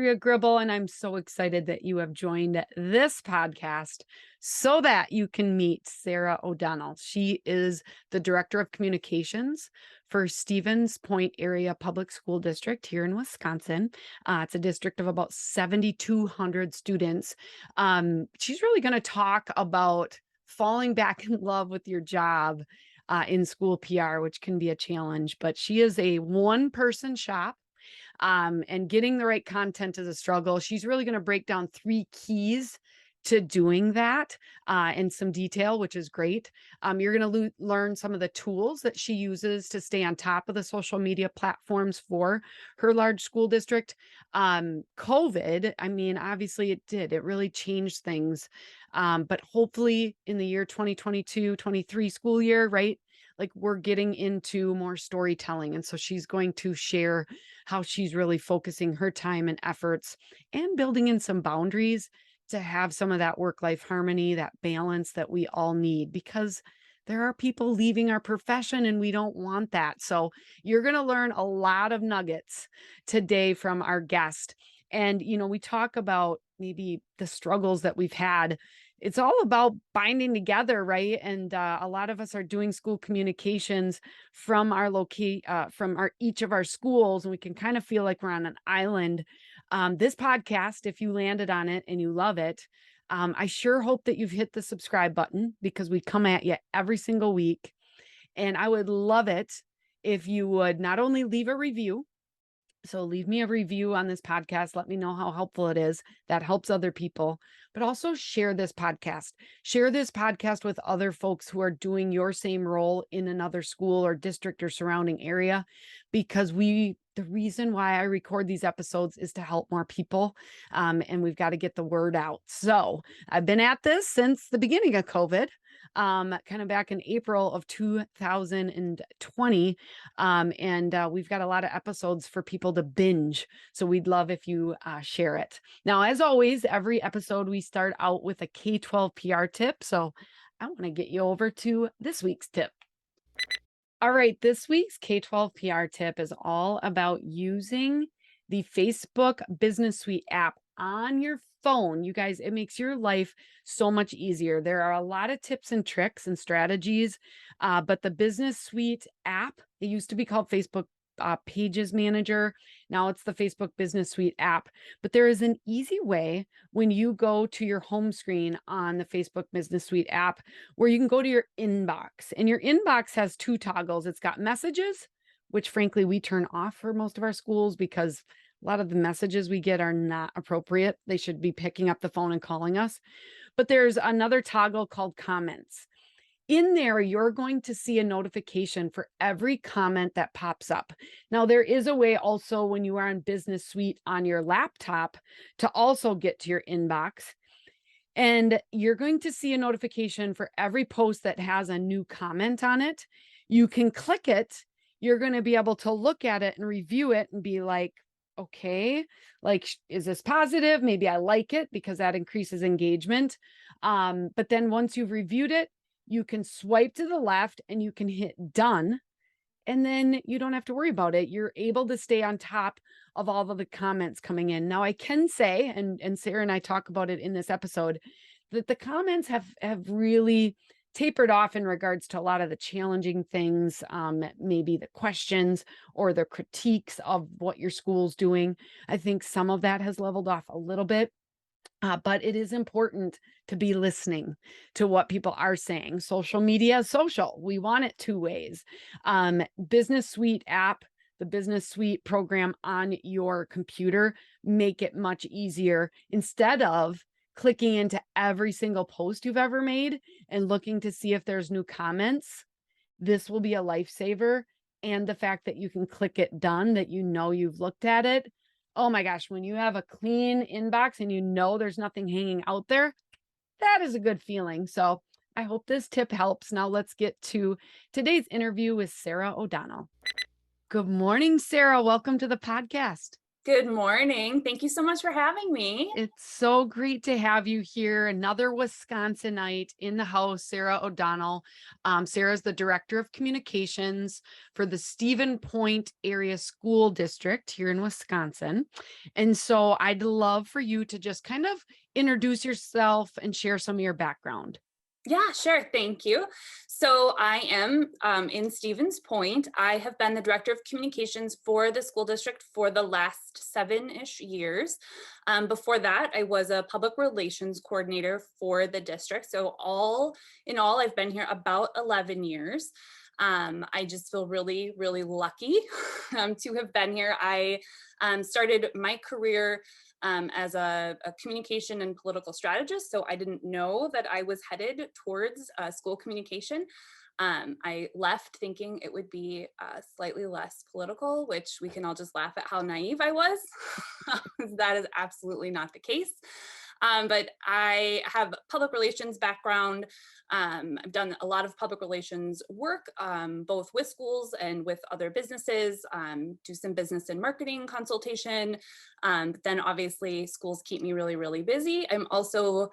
Andrea Gribble, and I'm so excited that you have joined this podcast so that you can meet Sarah O'Donnell. She is the Director of Communications for Stevens Point Area Public School District here in Wisconsin. It's a district of about 7,200 students. She's really going to talk about falling back in love with your job in school PR, which can be a challenge, but she is a one-person shop. And getting the right content is a struggle. She's really going to break down 3 keys to doing that in some detail, which is great. You're going to learn some of the tools that she uses to stay on top of the social media platforms for her large school district. COVID, I mean, obviously it really changed things. But hopefully in the year 2022-23 school year, right? Like we're getting into more storytelling. And so she's going to share how she's really focusing her time and efforts and building in some boundaries to have some of that work-life harmony, that balance that we all need, because there are people leaving our profession and we don't want that. So you're going to learn a lot of nuggets today from our guest. And, we talk about maybe the struggles that we've had. It's all about binding together, right? And a lot of us are doing school communications from our each of our schools, and we can kind of feel like we're on an island. This podcast, if you landed on it and you love it, I sure hope that you've hit the subscribe button, because we come at you every single week. And I would love it if you would not only leave a review. So leave me a review on this podcast. Let me know how helpful it is. That helps other people, but also share this podcast. Share this podcast with other folks who are doing your same role in another school or district or surrounding area, because the reason why I record these episodes is to help more people. And we've got to get the word out. So I've been at this since the beginning of COVID, kind of back in April of 2020. And we've got a lot of episodes for people to binge. So we'd love if you share it. Now, as always, every episode we start out with a K-12 PR tip. So I want to get you over to this week's tip. All right, this week's K-12 PR tip is all about using the Facebook Business Suite app on your phone. You guys, it makes your life so much easier. There are a lot of tips and tricks and strategies, but the Business Suite app, it used to be called Facebook Pages Manager. Now it's the Facebook Business Suite app. But there is an easy way when you go to your home screen on the Facebook Business Suite app where you can go to your inbox. And your inbox has 2 toggles. It's got messages, which frankly we turn off for most of our schools because a lot of the messages we get are not appropriate. They should be picking up the phone and calling us. But there's another toggle called comments. In there, you're going to see a notification for every comment that pops up. Now, there is a way also when you are in Business Suite on your laptop to also get to your inbox. And you're going to see a notification for every post that has a new comment on it. You can click it. You're going to be able to look at it and review it and be like, okay, like, is this positive? Maybe I like it because that increases engagement. But then once you've reviewed it, you can swipe to the left and you can hit done. And then you don't have to worry about it. You're able to stay on top of all of the comments coming in. Now I can say, and Sarah and I talk about it in this episode, that the comments have really tapered off in regards to a lot of the challenging things, maybe the questions or the critiques of what your school's doing. I think some of that has leveled off a little bit. But it is important to be listening to what people are saying. Social media is social. We want it 2 ways. Business Suite app, the Business Suite program on your computer, make it much easier. Instead of clicking into every single post you've ever made and looking to see if there's new comments, this will be a lifesaver. And the fact that you can click it done, that you've looked at it. Oh my gosh, when you have a clean inbox and there's nothing hanging out there, that is a good feeling. So I hope this tip helps. Now let's get to today's interview with Sarah O'Donnell. Good morning, Sarah. Welcome to the podcast. Good morning. Thank you so much for having me. It's so great to have you here. Another Wisconsinite in the house, Sarah O'Donnell. Sarah's the Director of Communications for the Stephen Point Area School District here in Wisconsin. And so I'd love for you to just kind of introduce yourself and share some of your background. Yeah, sure. Thank you. So I am in Stevens Point. I have been the director of communications for the school district for the last 7-ish years. Before that, I was a public relations coordinator for the district. So all in all, I've been here about 11 years. I just feel really, really lucky to have been here. I started my career as a communication and political strategist. So I didn't know that I was headed towards school communication. I left thinking it would be slightly less political, which we can all just laugh at how naive I was. That is absolutely not the case. But I have public relations background. I've done a lot of public relations work, both with schools and with other businesses, do some business and marketing consultation. But then obviously schools keep me really, really busy. I'm also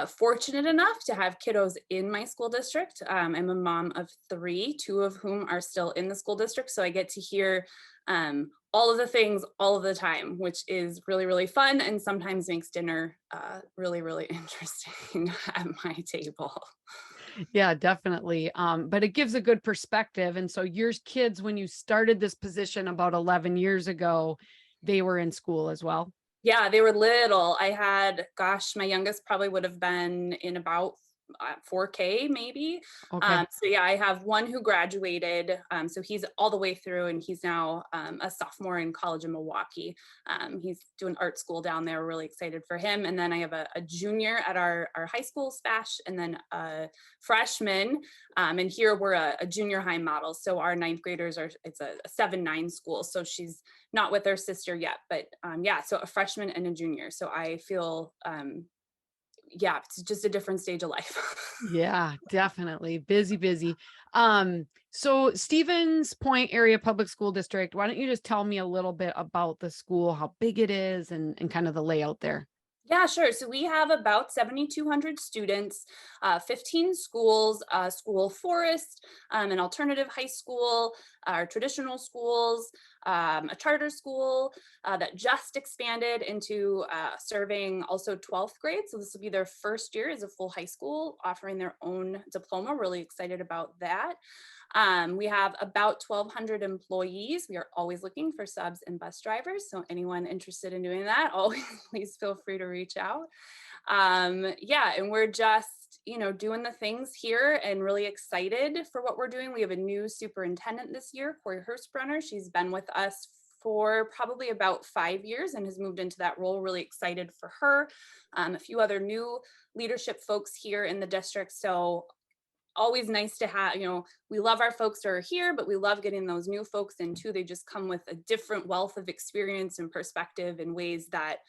fortunate enough to have kiddos in my school district. I'm a mom of 3, 2 of whom are still in the school district. So I get to hear all of the things all of the time, which is really, really fun and sometimes makes dinner really, really interesting at my table. Yeah, definitely. But it gives a good perspective. And so your kids, when you started this position about 11 years ago, they were in school as well. Yeah, they were little. I had, gosh, my youngest probably would have been in about 4K maybe. Okay. So yeah, I have one who graduated. So he's all the way through and he's now a sophomore in college in Milwaukee. He's doing art school down there. We're really excited for him. And then I have a junior at our high school SPASH and then a freshman. And here we're a junior high model. So our ninth graders it's a 7-9 school. So she's not with her sister yet, but yeah, so a freshman and a junior. So I feel, yeah, it's just a different stage of life. Yeah, definitely. Busy, busy. So Stevens Point Area Public School District, why don't you just tell me a little bit about the school, how big it is and kind of the layout there? Yeah, sure. So we have about 7,200 students, 15 schools, school forest, an alternative high school, our traditional schools, a charter school that just expanded into serving also 12th grade. So this will be their first year as a full high school, offering their own diploma. Really excited about that. We have about 1,200 employees. We are always looking for subs and bus drivers. So anyone interested in doing that, always please feel free to reach out. Yeah, and we're just, doing the things here and really excited for what we're doing. We have a new superintendent this year, Corey Hurstbrunner. She's been with us for probably about 5 years and has moved into that role. Really excited for her. A few other new leadership folks here in the district. So always nice to have, we love our folks who are here, but we love getting those new folks in too. They just come with a different wealth of experience and perspective in ways that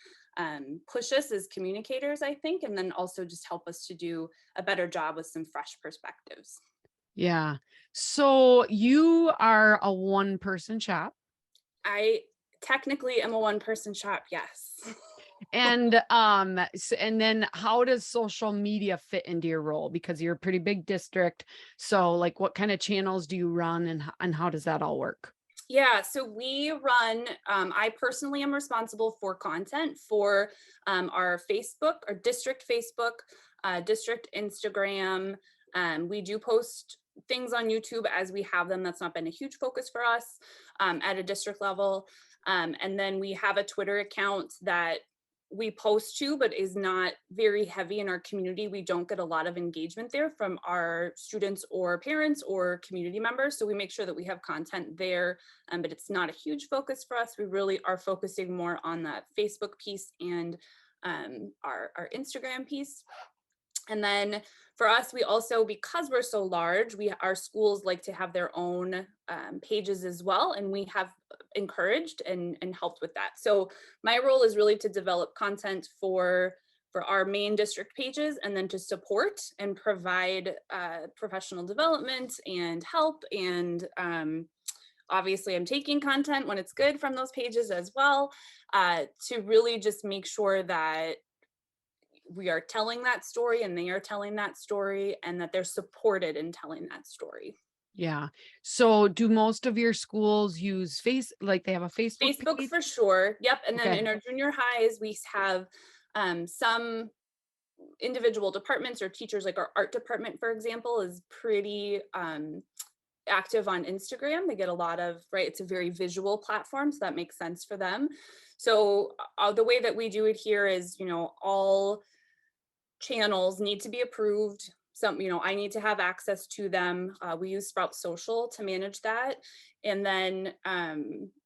push us as communicators, I think, and then also just help us to do a better job with some fresh perspectives. Yeah. So you are a one-person shop. I technically am a one-person shop, yes. And then how does social media fit into your role? Because you're a pretty big district. So like what kind of channels do you run and how does that all work? Yeah, so we run, I personally am responsible for content for our Facebook, our district Facebook, district Instagram. We do post things on YouTube as we have them. That's not been a huge focus for us at a district level. And then we have a Twitter account that we post to, but is not very heavy in our community. We don't get a lot of engagement there from our students or parents or community members. So we make sure that we have content there, but it's not a huge focus for us. We really are focusing more on that Facebook piece and our Instagram piece. And then for us, we also, because we're so large, our schools like to have their own pages as well. And we have encouraged and helped with that. So my role is really to develop content for our main district pages and then to support and provide professional development and help and obviously I'm taking content when it's good from those pages as well, to really just make sure that we are telling that story and they are telling that story and that they're supported in telling that story. Yeah. So do most of your schools use like they have a Facebook Facebook page? for sure. Yep. And then Okay. in our junior highs, we have some individual departments or teachers, like our art department, for example, is pretty active on Instagram. They get a lot of, right, it's a very visual platform, so that makes sense for them. So the way that we do it here is, all channels need to be approved. Some, I need to have access to them. We use Sprout Social to manage that. And then,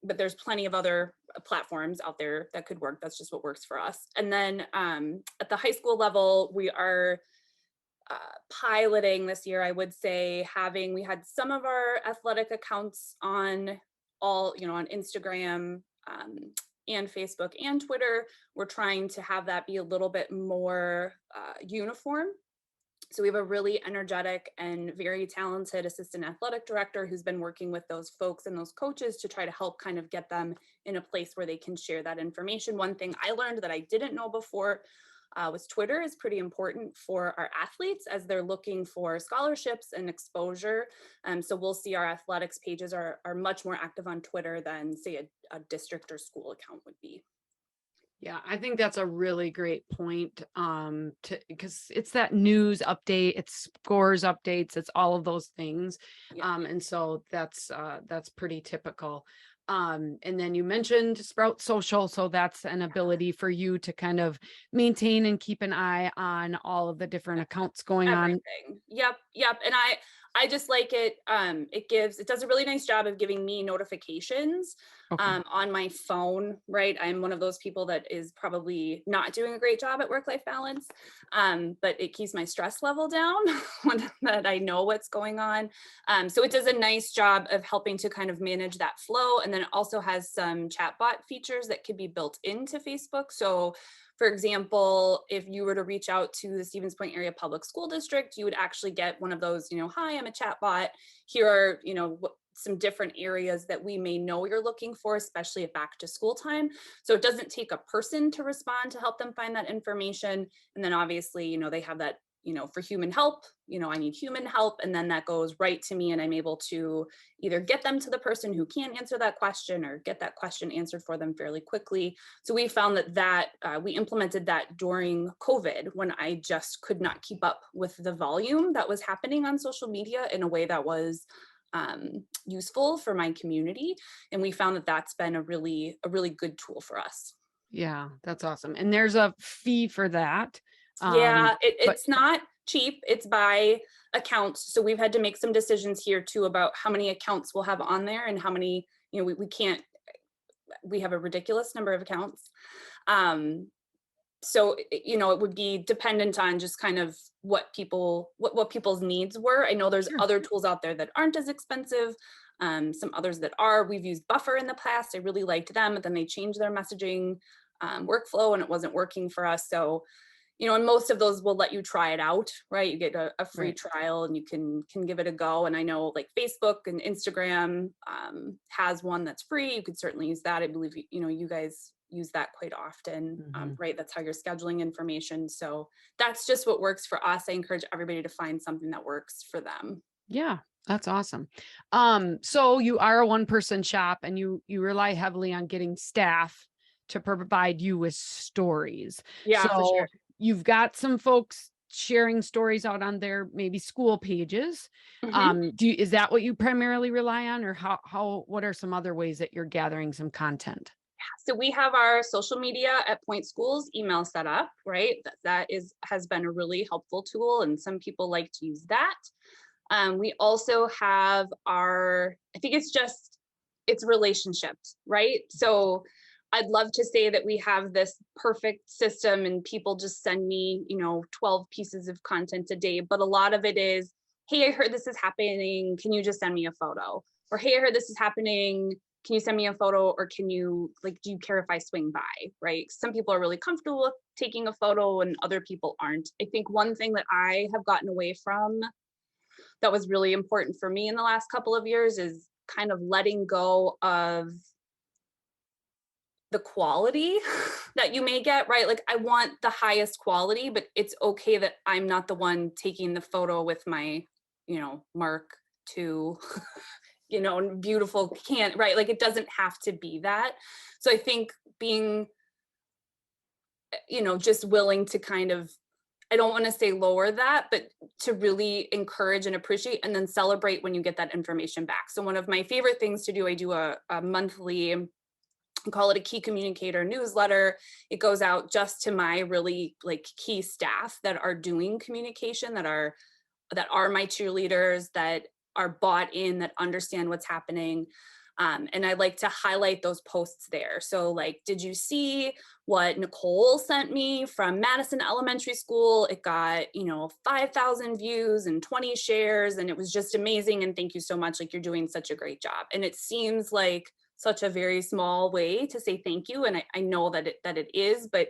but there's plenty of other platforms out there that could work. That's just what works for us. And then at the high school level, we are piloting this year, I would say, we had some of our athletic accounts on on Instagram, and Facebook and Twitter. We're trying to have that be a little bit more uniform. So we have a really energetic and very talented assistant athletic director who's been working with those folks and those coaches to try to help kind of get them in a place where they can share that information. One thing I learned that I didn't know before was Twitter is pretty important for our athletes as they're looking for scholarships and exposure. So we'll see our athletics pages are much more active on Twitter than, say, a district or school account would be. Yeah, I think that's a really great point. Because it's that news update, it's scores updates, it's all of those things. Yeah. And so that's pretty typical. And then you mentioned Sprout Social, so that's an ability for you to kind of maintain and keep an eye on all of the different accounts going on. Everything. Yep, yep. And I just like it. It does a really nice job of giving me notifications Okay. on my phone, right? I'm one of those people that is probably not doing a great job at work-life balance. But it keeps my stress level down when that I know what's going on. So it does a nice job of helping to kind of manage that flow. And then it also has some chatbot features that could be built into Facebook. So for example, if you were to reach out to the Stevens Point Area Public School District, you would actually get one of those, hi, I'm a chatbot. Here are, some different areas that we may know you're looking for, especially at back to school time. So it doesn't take a person to respond to help them find that information. And then obviously, they have that, for human help, I need human help. And then that goes right to me and I'm able to either get them to the person who can answer that question or get that question answered for them fairly quickly. So we found that we implemented that during COVID when I just could not keep up with the volume that was happening on social media in a way that was useful for my community. And we found that that's been a really good tool for us. Yeah, that's awesome. And there's a fee for that. Yeah, But it's not cheap. It's by accounts. So we've had to make some decisions here too about how many accounts we'll have on there and how many, we can't, we have a ridiculous number of accounts. So, it would be dependent on just kind of what people's needs were. I know there's sure. other tools out there that aren't as expensive. Some others that are. We've used Buffer in the past. I really liked them, but then they changed their messaging workflow and it wasn't working for us. So, and most of those will let you try it out, right? You get a free Right. trial and you can give it a go. And I know like Facebook and Instagram has one that's free. You could certainly use that. I believe, you guys use that quite often, Mhm. right? That's how you're scheduling information. So that's just what works for us. I encourage everybody to find something that works for them. Yeah, that's awesome. So you are a one-person shop and you rely heavily on getting staff to provide you with stories. Yeah, for sure. So you've got some folks sharing stories out on their maybe school pages. Mhm. Is that what you primarily rely on, or what are some other ways that you're gathering some content? So we have our social media at Point Schools email set up, right? Has been a really helpful tool, and some people like to use that. We also have I think it's relationships, right? So I'd love to say that we have this perfect system and people just send me, 12 pieces of content a day, but a lot of it is, hey, I heard this is happening. Can you just send me a photo? Or hey, I heard this is happening. Can you send me a photo? Or do you care if I swing by? Right? Some people are really comfortable with taking a photo and other people aren't. I think one thing that I have gotten away from that was really important for me in the last couple of years is kind of letting go of the quality that you may get, right? Like I want the highest quality, but it's okay that I'm not the one taking the photo with my, Mark II, beautiful can't, right? Like it doesn't have to be that. So I think being, just willing to kind of, I don't want to say lower that, but to really encourage and appreciate and then celebrate when you get that information back. So one of my favorite things to do, I do a monthly, I call it a key communicator newsletter. It goes out just to my really like key staff that are doing communication, that are my cheerleaders, that are bought in, that understand what's happening. And I like to highlight those posts there. So like, did you see what Nicole sent me from Madison Elementary School? It got, 5,000 views and 20 shares, and it was just amazing. And thank you so much. Like you're doing such a great job. And it seems like such a very small way to say thank you. And I know that it is, but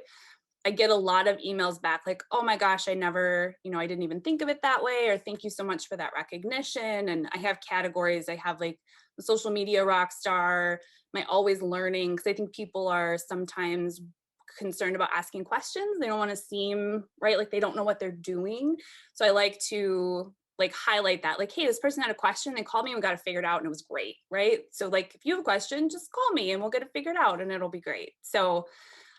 I get a lot of emails back like, oh my gosh, I never, I didn't even think of it that way, or thank you so much for that recognition. And I have categories. I have like the social media rock star, my always learning, because I think people are sometimes concerned about asking questions. They don't want to seem right, like they don't know what they're doing. So I like to like highlight that, like, hey, this person had a question, they called me and we got it figured out and it was great, right? So like if you have a question, just call me and we'll get it figured out and it'll be great. So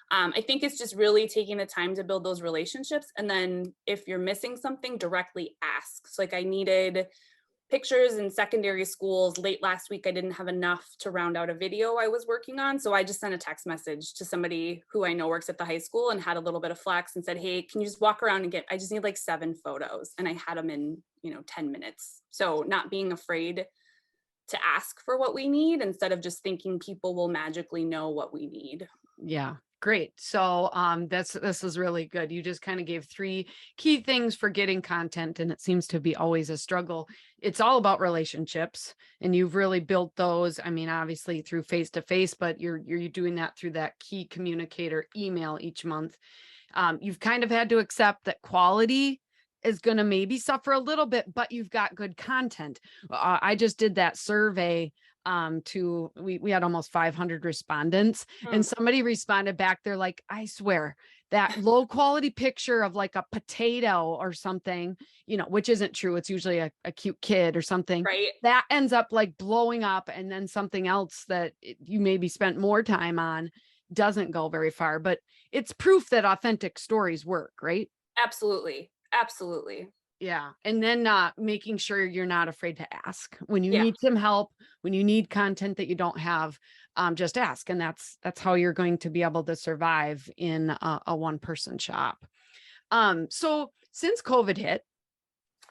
I think it's just really taking the time to build those relationships. And then if you're missing something, directly ask. So like I needed pictures in secondary schools. Late last week, I didn't have enough to round out a video I was working on. So I just sent a text message to somebody who I know works at the high school and had a little bit of flex and said, hey, can you just walk around and I just need like 7 photos. And I had them in, 10 minutes. So not being afraid to ask for what we need instead of just thinking people will magically know what we need. Yeah. Great. So this is really good. You just kind of gave 3 key things for getting content, and it seems to be always a struggle. It's all about relationships, and you've really built those. I mean, obviously through face to face, but you're doing that through that key communicator email each month. You've kind of had to accept that quality is going to maybe suffer a little bit, but you've got good content. I just did that survey we had almost 500 respondents, and Hmm. somebody responded back. They're like, I swear that low quality picture of like a potato or something, which isn't true. It's usually a cute kid or something Right. that ends up like blowing up. And then something else that you maybe spent more time on doesn't go very far, but it's proof that authentic stories work, right? Absolutely. Absolutely. Yeah. And then making sure you're not afraid to ask when you Yeah. need some help, when you need content that you don't have, just ask. And that's how you're going to be able to survive in a one person shop. So since COVID hit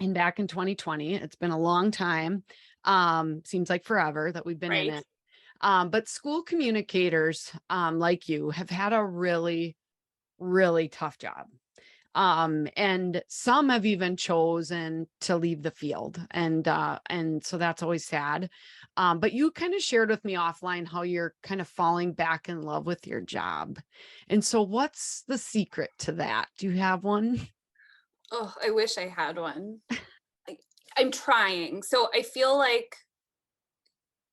and back in 2020, it's been a long time. Seems like forever that we've been in Right. it. But school communicators like you have had a really, really tough job, and some have even chosen to leave the field, and so that's always sad. But you kind of shared with me offline how you're kind of falling back in love with your job, and so what's the secret to that? Do you have one? Oh, I wish I had one. I, I'm trying. So I feel like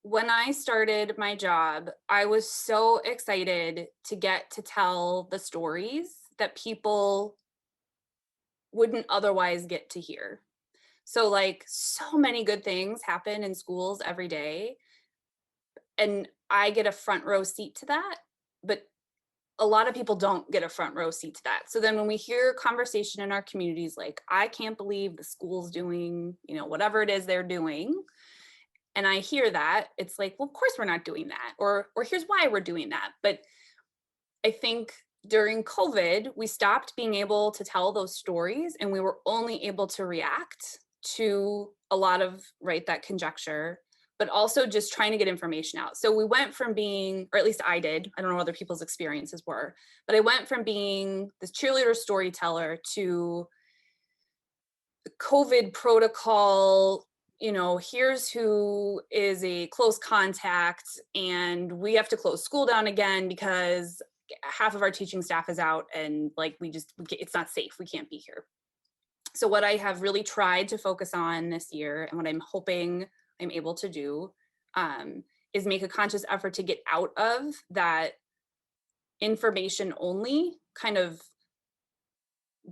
when I started my job, I was so excited to get to tell the stories that people wouldn't otherwise get to hear. So, like, so many good things happen in schools every day. And I get a front row seat to that. But a lot of people don't get a front row seat to that. So then when we hear conversation in our communities like, I can't believe the school's doing, whatever it is they're doing, and I hear that, it's like, well, of course we're not doing that, or here's why we're doing that. But I think during COVID, we stopped being able to tell those stories and we were only able to react to a lot of, right, that conjecture, but also just trying to get information out. So we went from being, or at least I did, I don't know what other people's experiences were, but I went from being this cheerleader storyteller to the COVID protocol. Here's who is a close contact, and we have to close school down again because half of our teaching staff is out, and like it's not safe. We can't be here. So what I have really tried to focus on this year, and what I'm hoping I'm able to do, um, is make a conscious effort to get out of that information only kind of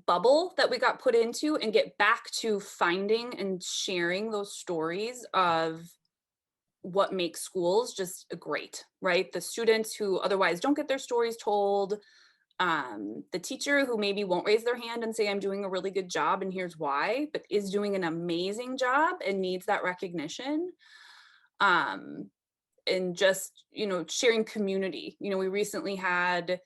bubble that we got put into and get back to finding and sharing those stories of what makes schools just great, right? The students who otherwise don't get their stories told, the teacher who maybe won't raise their hand and say, I'm doing a really good job and here's why, but is doing an amazing job and needs that recognition. Um, and just, sharing community. We recently had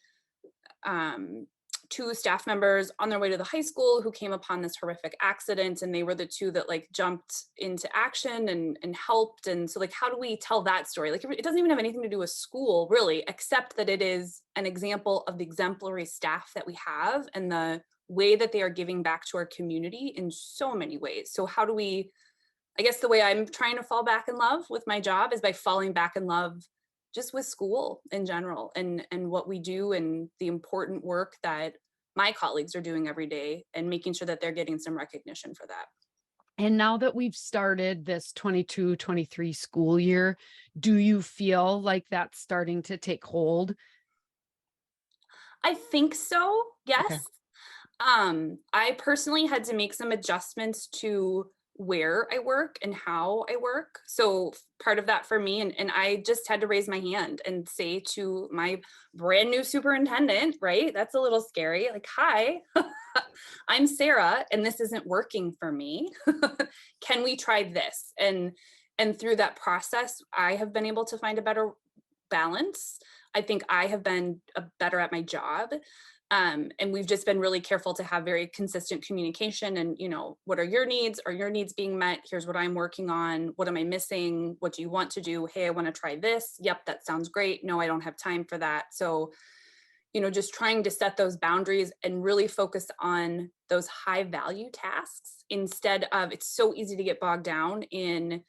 um, two staff members on their way to the high school who came upon this horrific accident, and they were the two that like jumped into action and helped. And so like, how do we tell that story? Like it doesn't even have anything to do with school really, except that it is an example of the exemplary staff that we have and the way that they are giving back to our community in so many ways. So how do we, I guess the way I'm trying to fall back in love with my job is by falling back in love just with school in general and what we do and the important work that my colleagues are doing every day and making sure that they're getting some recognition for that. And now that we've started this 22-23 school year, do you feel like that's starting to take hold? I think so. Okay. Yes. I personally had to make some adjustments to where I work and how I work. So part of that for me, and I just had to raise my hand and say to my brand new superintendent, right? That's a little scary. Like, hi, I'm Sarah, and this isn't working for me. Can we try this? And through that process, I have been able to find a better balance. I think I have been better at my job. And we've just been really careful to have very consistent communication and, what are your needs? Are your needs being met? Here's what I'm working on. What am I missing? What do you want to do? Hey, I want to try this. Yep, that sounds great. No, I don't have time for that. So, just trying to set those boundaries and really focus on those high value tasks instead of, it's so easy to get bogged down in,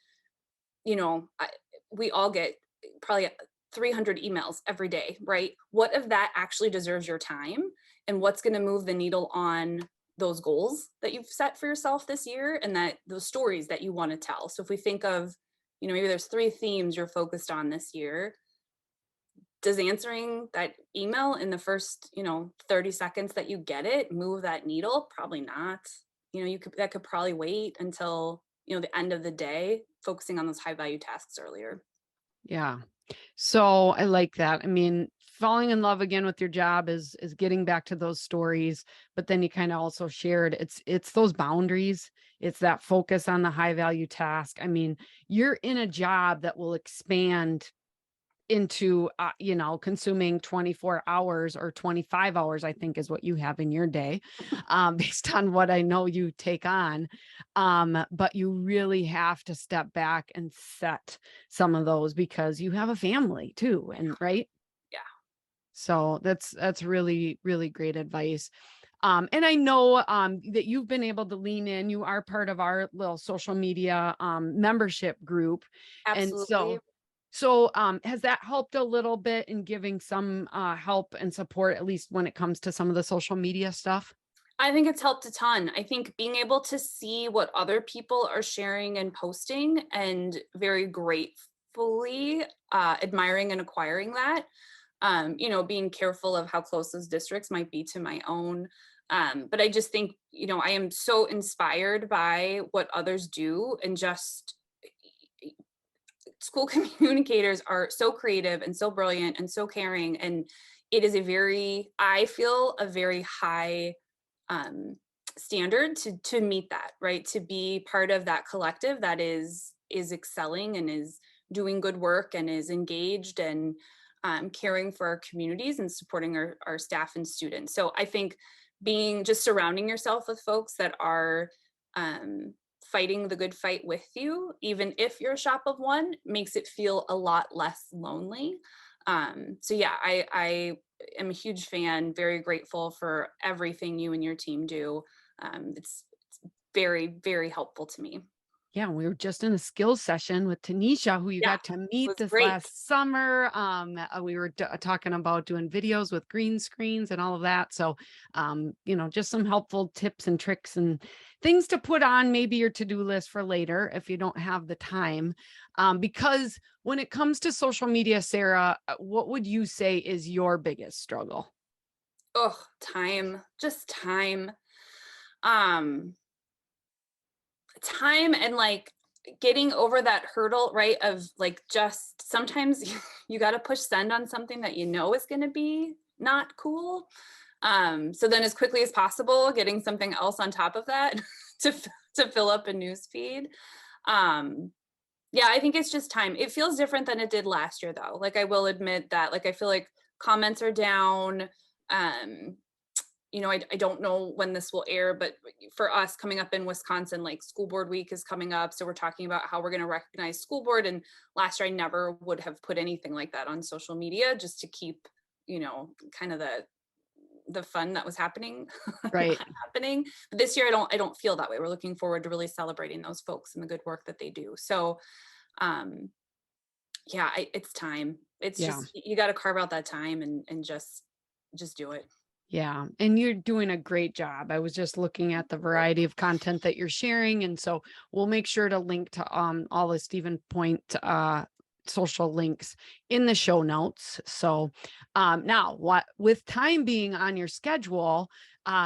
we all get probably 300 emails every day, right? What if that actually deserves your time? And what's going to move the needle on those goals that you've set for yourself this year and that those stories that you want to tell? So if we think of, maybe there's 3 themes you're focused on this year, does answering that email in the first, 30 seconds that you get it move that needle? Probably not. That could probably wait until, the end of the day, focusing on those high value tasks earlier. Yeah. So I like that. I mean, falling in love again with your job is getting back to those stories, but then you kind of also shared it's those boundaries. It's that focus on the high value task. I mean, you're in a job that will expand into consuming 24 hours or 25 hours, I think is what you have in your day, based on what I know you take on. But you really have to step back and set some of those because you have a family too, and right. Yeah, So that's really really great advice. And I know that you've been able to lean in. You are part of our little social media membership group, and absolutely. so has that helped a little bit in giving some help and support, at least when it comes to some of the social media stuff? I think it's helped a ton. I think being able to see what other people are sharing and posting and very gratefully admiring and acquiring that, being careful of how close those districts might be to my own. But I just think, I am so inspired by what others do and just school communicators are so creative and so brilliant and so caring. And it is I feel a very high um, standard to meet that, right? To be part of that collective that is excelling and is doing good work and is engaged and caring for our communities and supporting our staff and students. So I think being just surrounding yourself with folks that are um, fighting the good fight with you, even if you're a shop of one, makes it feel a lot less lonely. So yeah, I am a huge fan, very grateful for everything you and your team do. It's very, very helpful to me. Yeah, we were just in a skills session with Tanisha, who you Yeah, got to it meet was this great. last summer. We were talking about doing videos with green screens and all of that. So, just some helpful tips and tricks and things to put on maybe your to-do list for later if you don't have the time. Because when it comes to social media, Sarah, what would you say is your biggest struggle? Oh, time, just time. Um, Time and like getting over that hurdle, right? Of like just sometimes you got to push send on something that you know is going to be not cool. So then as quickly as possible, getting something else on top of that to to fill up a news feed. Um, yeah, I think it's just time. It feels different than it did last year though. Like I will admit that like I feel like comments are down. Um, I don't know when this will air, but for us coming up in Wisconsin, like school board week is coming up. So we're talking about how we're going to recognize school board. And last year I never would have put anything like that on social media just to keep, kind of the fun that was happening Right. not happening. But this year I don't feel that way. We're looking forward to really celebrating those folks and the good work that they do. So um yeah, it's time. It's Yeah. just you got to carve out that time and just do it. Yeah, and you're doing a great job. I was just looking at the variety of content that you're sharing, and so we'll make sure to link to all the Stephen Point social links in the show notes. So now what with time being on your schedule,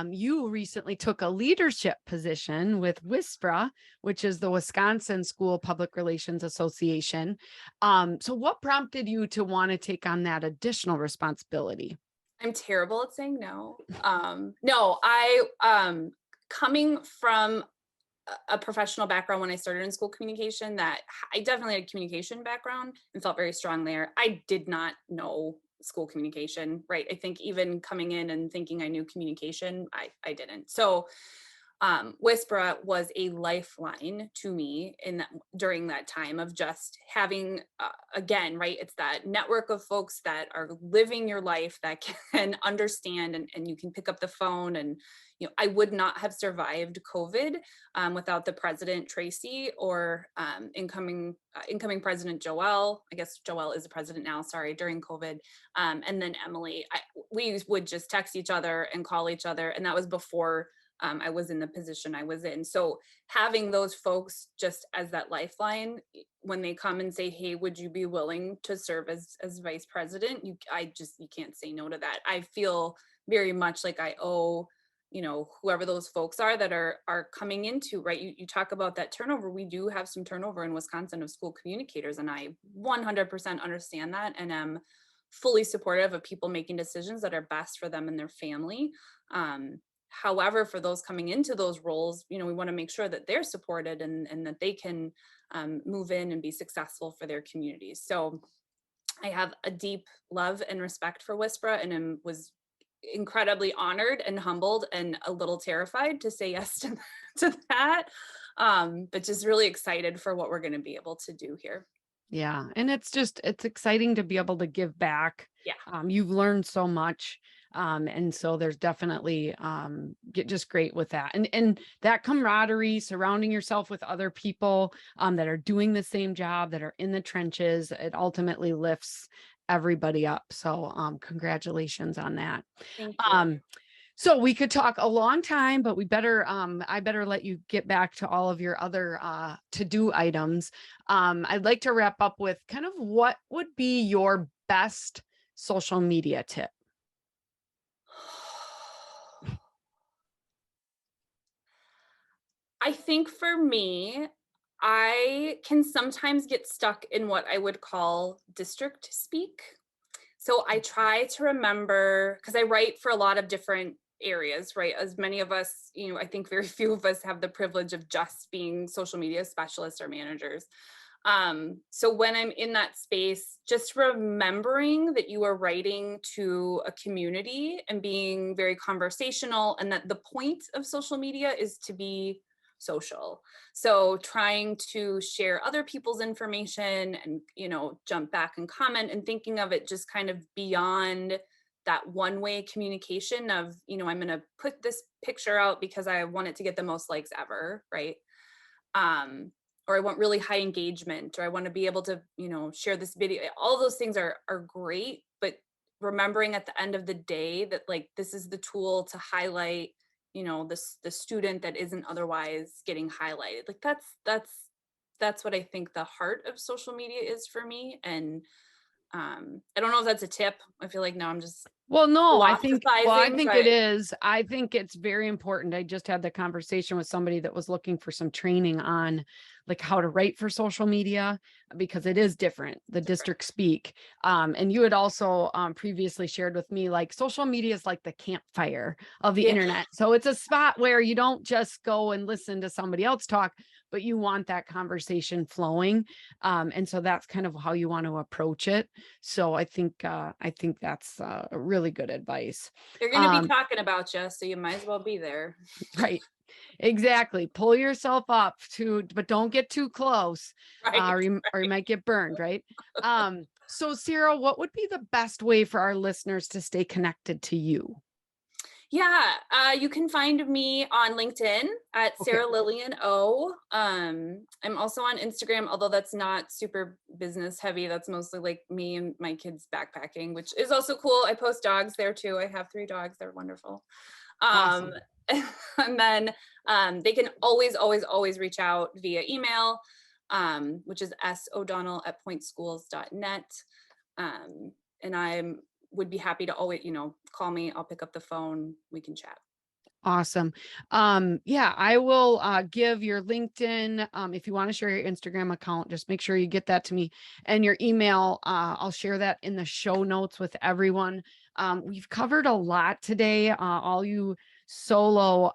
you recently took a leadership position with WISPRA, which is the Wisconsin School Public Relations Association. So what prompted you to want to take on that additional responsibility? I'm terrible at saying no. No, I coming from a professional background when I started in school communication that I definitely had a communication background and felt very strong there. I did not know school communication, right? I think even coming in and thinking I knew communication, I didn't. So Whisper was a lifeline to me in during that time of just having, again, right? It's that network of folks that are living your life that can understand and you can pick up the phone. And, I would not have survived COVID without the president, Tracy, or incoming president, Joelle. I guess Joelle is the president now, sorry, during COVID. And then Emily. We would just text each other and call each other. And that was before I was in the position I was in. So having those folks just as that lifeline, when they come and say, "Hey, would you be willing to serve as vice president?" You can't say no to that. I feel very much like I owe, whoever those folks are that are coming into, right. You talk about that turnover. We do have some turnover in Wisconsin of school communicators, and I 100% understand that and am fully supportive of people making decisions that are best for them and their family. However, for those coming into those roles, we want to make sure that they're supported and that they can move in and be successful for their communities. So I have a deep love and respect for Wispra and was incredibly honored and humbled and a little terrified to say yes to that. But just really excited for what we're going to be able to do here. Yeah, and it's exciting to be able to give back. Yeah. You've learned so much. And so there's definitely get just great with that. And that camaraderie, surrounding yourself with other people that are doing the same job, that are in the trenches, it ultimately lifts everybody up. So congratulations on that. Thank you. Um, so we could talk a long time, but I better let you get back to all of your other to-do items. I'd like to wrap up with kind of what would be your best social media tip? I think for me, I can sometimes get stuck in what I would call district speak. So I try to remember because I write for a lot of different areas, right? As many of us, I think very few of us have the privilege of just being social media specialists or managers. So when I'm in that space, just remembering that you are writing to a community and being very conversational, and that the point of social media is to be social. So trying to share other people's information and, jump back and comment and thinking of it just kind of beyond that one-way communication of, I'm going to put this picture out because I want it to get the most likes ever, right? um, or I want really high engagement, or I want to be able to, share this video. All those things are great, but remembering at the end of the day that like this is the tool to highlight, the student that isn't otherwise getting highlighted. Like that's what I think the heart of social media is for me. And I don't know if that's a tip. I feel like now I'm just Well, no, I philosophizing, think it but is. I think it's very important. I just had the conversation with somebody that was looking for some training on like how to write for social media because it is different, the different. district speak. And you had also previously shared with me like social media is like the campfire of the Yeah. internet. So it's a spot where you don't just go and listen to somebody else talk, but you want that conversation flowing. And so that's kind of how you want to approach it. So I think that's really good advice. They're going to be Um, talking about you, so you might as well be there. right. Exactly. Pull yourself up but don't get too close, Right. or you might get burned. Right. So Sarah, what would be the best way for our listeners to stay connected to you? Yeah, you can find me on LinkedIn at Okay. Sarah Lillian O. I'm also on Instagram, although that's not super business heavy. That's mostly like me and my kids backpacking, which is also cool. I post dogs there too. I have 3 dogs. They're wonderful. Um, Awesome. and then they can always reach out via email, which is sodonnell@pointschools.net. And I would be happy to always, call me. I'll pick up the phone. We can chat. Awesome. Yeah, I will give your LinkedIn. If you want to share your Instagram account, just make sure you get that to me and your email. I'll share that in the show notes with everyone. We've covered a lot today. All you solo,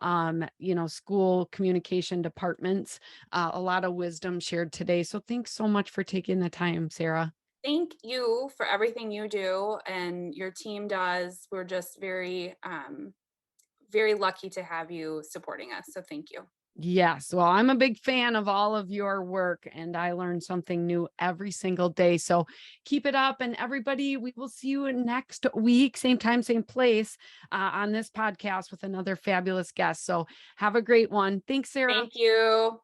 school communication departments, a lot of wisdom shared today. So thanks so much for taking the time, Sarah. Thank you for everything you do and your team does. We're just very lucky to have you supporting us. So thank you. Yes. Well, I'm a big fan of all of your work and I learn something new every single day. So keep it up. And everybody, we will see you next week, same time, same place on this podcast with another fabulous guest. So have a great one. Thanks, Sarah. Thank you.